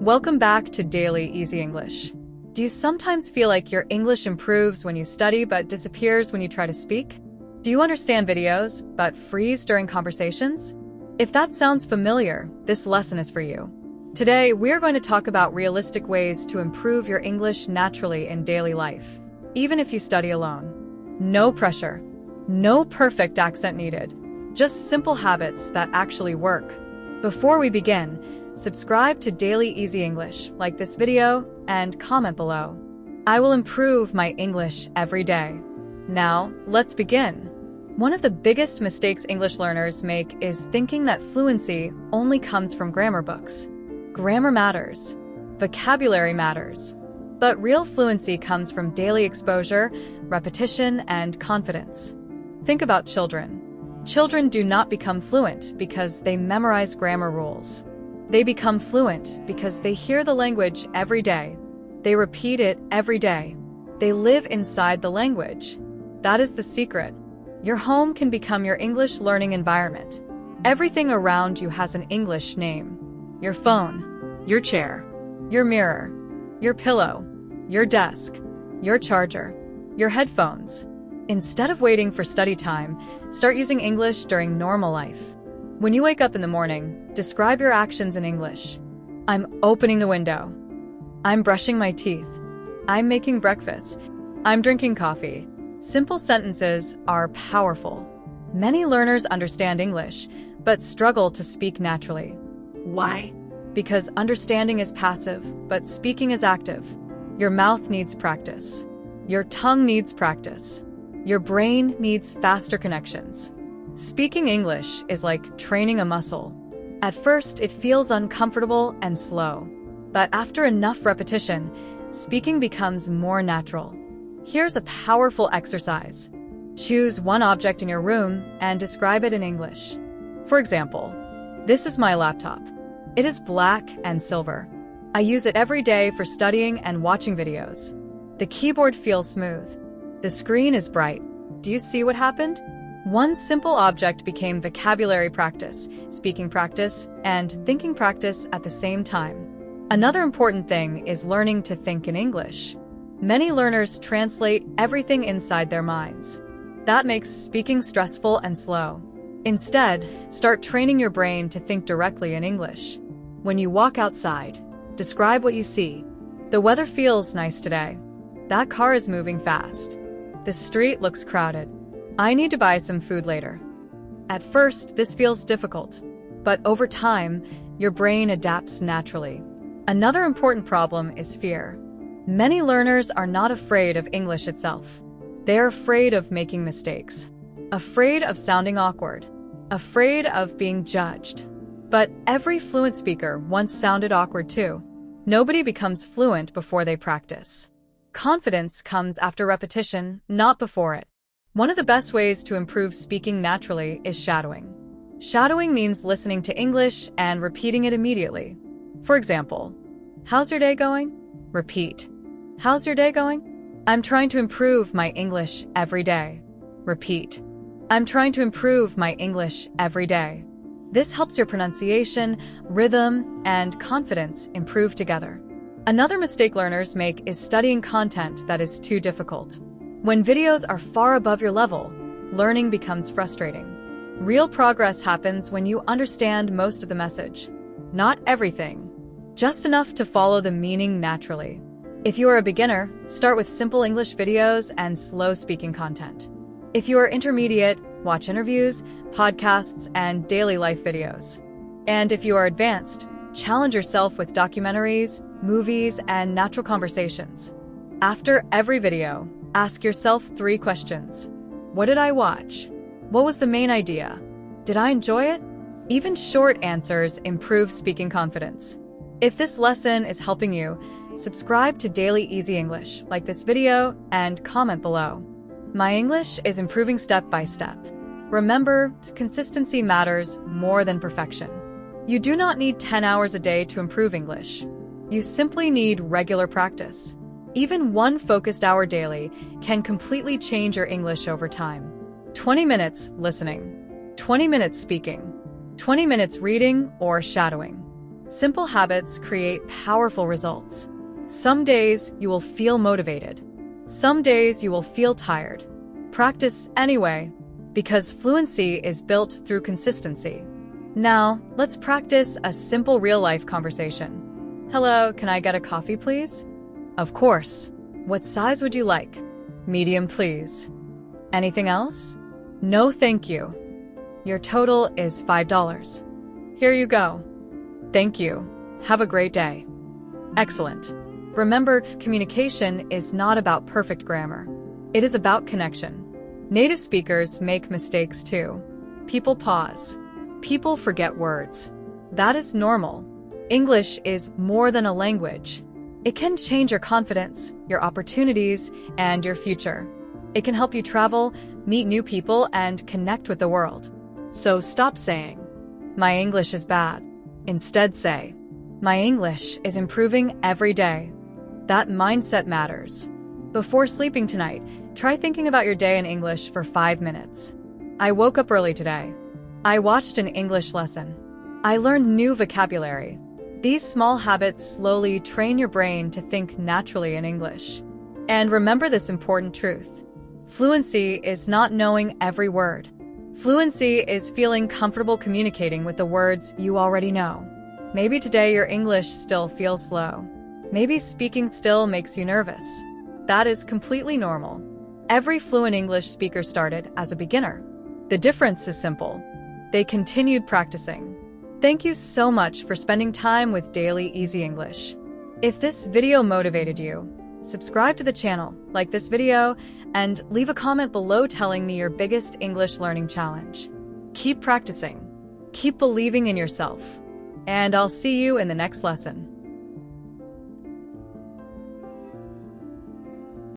Welcome back to Daily Easy English. Do you sometimes feel like your English improves when you study but disappears when you try to speak? Do you understand videos but freeze during conversations? If that sounds familiar, this lesson is for you. Today, we're going to talk about realistic ways to improve your English naturally in daily life, even if you study alone. No pressure. No perfect accent needed. Just simple habits that actually work. Before we begin, subscribe to Daily Easy English, like this video, and comment below. I will improve my English every day. Now, let's begin. One of the biggest mistakes English learners make is thinking that fluency only comes from grammar books. Grammar matters. Vocabulary matters. But real fluency comes from daily exposure, repetition, and confidence. Think about children. Children do not become fluent because they memorize grammar rules. They become fluent because they hear the language every day. They repeat it every day. They live inside the language. That is the secret. Your home can become your English learning environment. Everything around you has an English name. Your phone, your chair, your mirror, your pillow, your desk, your charger, your headphones. Instead of waiting for study time, start using English during normal life. When you wake up in the morning, describe your actions in English. I'm opening the window. I'm brushing my teeth. I'm making breakfast. I'm drinking coffee. Simple sentences are powerful. Many learners understand English, but struggle to speak naturally. Why? Because understanding is passive, but speaking is active. Your mouth needs practice. Your tongue needs practice. Your brain needs faster connections. Speaking English is like training a muscle. At first, it feels uncomfortable and slow. But after enough repetition, speaking becomes more natural. Here's a powerful exercise. Choose one object in your room and describe it in English. For example, this is my laptop. It is black and silver. I use it every day for studying and watching videos. The keyboard feels smooth. The screen is bright. Do you see what happened? One simple object became vocabulary practice, speaking practice, and thinking practice at the same time. Another important thing is learning to think in English. Many learners translate everything inside their minds. That makes speaking stressful and slow. Instead, start training your brain to think directly in English. When you walk outside, describe what you see. The weather feels nice today. That car is moving fast. The street looks crowded. I need to buy some food later. At first, this feels difficult, but over time, your brain adapts naturally. Another important problem is fear. Many learners are not afraid of English itself. They are afraid of making mistakes, afraid of sounding awkward, afraid of being judged. But every fluent speaker once sounded awkward too. Nobody becomes fluent before they practice. Confidence comes after repetition, not before it. One of the best ways to improve speaking naturally is shadowing. Shadowing means listening to English and repeating it immediately. For example, how's your day going? Repeat. How's your day going? I'm trying to improve my English every day. Repeat. I'm trying to improve my English every day. This helps your pronunciation, rhythm, and confidence improve together. Another mistake learners make is studying content that is too difficult. When videos are far above your level, learning becomes frustrating. Real progress happens when you understand most of the message. Not everything, just enough to follow the meaning naturally. If you are a beginner, start with simple English videos and slow speaking content. If you are intermediate, watch interviews, podcasts, and daily life videos. And if you are advanced, challenge yourself with documentaries, movies, and natural conversations. After every video, ask yourself 3 questions. What did I watch? What was the main idea? Did I enjoy it? Even short answers improve speaking confidence. If this lesson is helping you, subscribe to Daily Easy English, like this video, and comment below. My English is improving step by step. Remember, consistency matters more than perfection. You do not need 10 hours a day to improve English. You simply need regular practice. Even one focused hour daily can completely change your English over time. 20 minutes listening, 20 minutes speaking, 20 minutes reading or shadowing. Simple habits create powerful results. Some days you will feel motivated. Some days you will feel tired. Practice anyway, because fluency is built through consistency. Now, let's practice a simple real-life conversation. Hello, can I get a coffee, please? Of course. What size would you like? Medium, please. Anything else? No, thank you. Your total is $5. Here you go. Thank you. Have a great day. Excellent. Remember, communication is not about perfect grammar. It is about connection. Native speakers make mistakes too. People pause. People forget words. That is normal. English is more than a language. It can change your confidence, your opportunities, and your future. It can help you travel, meet new people, and connect with the world. So stop saying, "My English is bad." Instead say, "My English is improving every day." That mindset matters. Before sleeping tonight, try thinking about your day in English for 5 minutes. I woke up early today. I watched an English lesson. I learned new vocabulary. These small habits slowly train your brain to think naturally in English. And remember this important truth. Fluency is not knowing every word. Fluency is feeling comfortable communicating with the words you already know. Maybe today your English still feels slow. Maybe speaking still makes you nervous. That is completely normal. Every fluent English speaker started as a beginner. The difference is simple. They continued practicing. Thank you so much for spending time with Daily Easy English. If this video motivated you, subscribe to the channel, like this video, and leave a comment below telling me your biggest English learning challenge. Keep practicing, keep believing in yourself, and I'll see you in the next lesson.